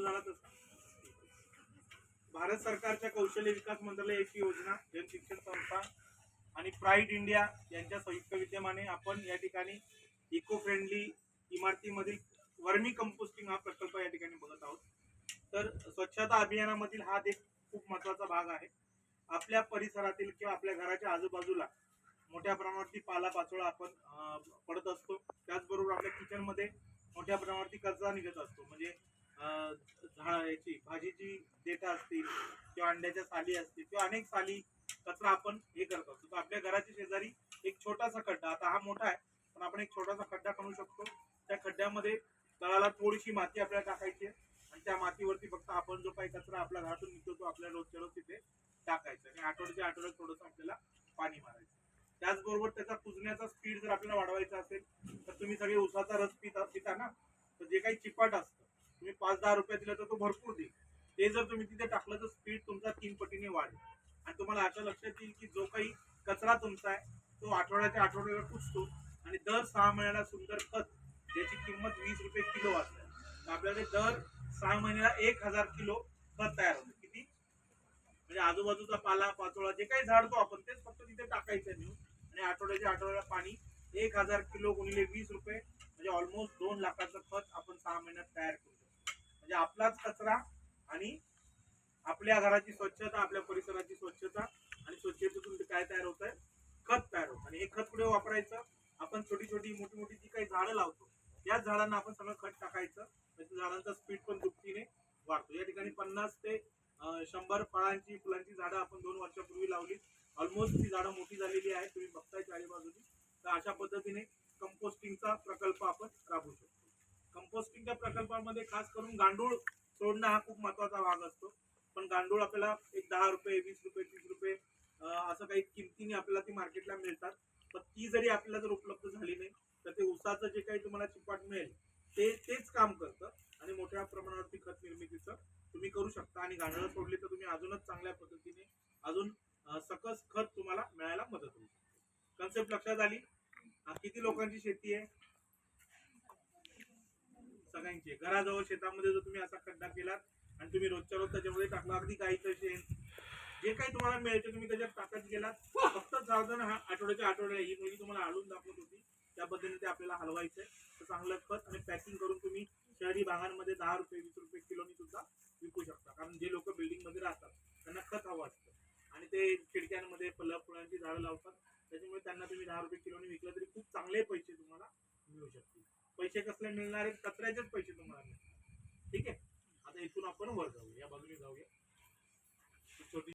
झाला तसा भारत सरकारच्या कौशल्य विकास मंत्रालयाची योजना, जन शिक्षण संस्था आणि प्राईड इंडिया यांच्या संयुक्त विद्यमाने आपण या ठिकाणी इको फ्रेंडली इमारतीमधील वर्मी कंपोस्टिंग हा प्रकल्प या ठिकाणी बघत आहोत. तर स्वच्छता अभियानामधील हा एक खूप महत्वाचा भाग आहे. आपल्या परिसरातील किंवा आपल्या घराच्या आजूबाजूला मोठ्या प्रमाणावरती पालापाचोळा आपण पडत असतो. त्याचबरोबर आपल्या किचन मध्ये मोठ्या प्रमाणावरती कचरा निघत असतो. म्हणजे याची भाजीची देठं असतील किंवा अंड्याच्या साली असतील किंवा अनेक साली कचरा आपण हे करत असतो. तर आपल्या घराच्या शेजारी एक छोटासा खड्डा, आता हा मोठा आहे पण आपण एक छोटासा खड्डा करू शकतो. त्या खड्ड्यामध्ये तळाला थोडीशी माती आपल्याला टाकायची आहे आणि त्या मातीवरती फक्त आपण जो काही कचरा आपल्या घरातून निघतो तो आपल्या रोजच्या रोज तिथे टाकायचा आणि आठवड्याच्या आठवड्यात थोडंसं आपल्याला पाणी मारायचं. त्याचबरोबर त्याचा कुजण्याचा स्पीड जर आपल्याला वाढवायचा असेल तर तुम्ही सगळे उसाचा रस पिता ना, तर जे काही चिपाट असतं तुम्ही 5-10 रुपये दिलं तर तो भरपूर देईल. ते जर तुम्ही तिथे टाकलं तर स्पीड तुमचा 3 पटीने वाढेल आणि तुम्हाला अशा लक्षात येईल की जो काही कचरा तुमचा आहे तो आठवड्याच्या आठवड्याला कुजतो आणि दर 6 महिन्याला सुंदर खत ज्याची किंमत 20 रुपये किलो असते. तर आपल्याकडे दर 6 महिन्याला 1000 किलो खत तयार होतं. किती? म्हणजे आजूबाजूचा पाला पाचोळा जे काही झाडतो आपण तेच फक्त तिथे टाकायचं नेऊन आणि आठवड्याच्या आठवड्याला पाणी 1000 किलो गुणिले 20 रुपये म्हणजे ऑलमोस्ट 2 लाखाचं खत आपण 6 महिन्यात तयार करू शकतो. म्हणजे आपलाच कचरा आणि आपल्या घराची स्वच्छता, आपल्या परिसराची स्वच्छता आणि स्वच्छतेतून काय तयार होत आहे? खत तयार होतं. आणि हे खत पुढे वापरायचं. आपण छोटी छोटी मोठी मोठी जी काही झाडं लावतो याच झाडांना आपण सगळं खत टाकायचं. म्हणजे झाडांचा स्पीड पण दुपटीने वाढतो. या ठिकाणी 50 ते 100 फळांची फुलांची झाडं आपण 2 वर्षापूर्वी लावली. ऑलमोस्ट ती झाडं मोठी झालेली आहे, तुम्ही बघताय चारी बाजूनी. तर अशा पद्धतीने कंपोस्टिंगचा प्रकल्प आपण राबवू शकतो. कंपोस्टिंगच्या प्रकल्पामध्ये खास करून गांडूळ सोडणं हा खूप महत्वाचा भाग असतो. पण गांडूळ आपल्याला एक 10 रुपये 20 रुपये 30 रुपये असं काही किमतीने आपल्याला ती मार्केटला मिळतात. पण ती जरी आपल्याला जर उपलब्ध झाली नाही तर ते उसाचं जे काही तुम्हाला चिपाट मिळेल तेच काम करतं आणि मोठ्या प्रमाणावरती खत निर्मितीचं तुम्ही करू शकता. आणि गांडूळ सोडली तर तुम्ही अजूनच चांगल्या पद्धतीने अजून सकस खत तुम्हाला मिळायला मदत होईल. कन्सेप्ट लक्षात आली? किती लोकांची शेती आहे? सगळ्यांची. घराजवळ शेतामध्ये जर तुम्ही असा खड्डा केलात आणि तुम्ही रोजच्या रोज त्याच्यामध्ये टाकला, अगदी गाईचं शेण जे काही तुम्हाला मिळते तुम्ही त्याच्यात टाकत गेलात. फक्त साधारण हा आठवड्याच्या आठवड्याला ही मुलगी तुम्हाला हलवून दाखवत होती त्या पद्धतीने ते आपल्याला हलवायचंय. तर चांगलं खत आणि पॅकिंग करून तुम्ही शहरी भागांमध्ये 10 रुपये 20 रुपये किलोनी सुद्धा विकू शकता. कारण जे लोक बिल्डिंग मध्ये राहतात त्यांना खत हवं असतं आणि ते खिडक्यांमध्ये फुलांची झाडं लावतात. त्याच्यामुळे त्यांना तुम्ही 10 रुपये किलोनी विकलं तरी खूप चांगले पैसे तुम्हाला मिळू शकतील. पैसे कसले मिळणार आहेत? कचऱ्याचेच पैसे तुम्हाला मिळणार. ठीक आहे. आता इथून आपण वर जाऊया, या बाजूने जाऊया. छोटी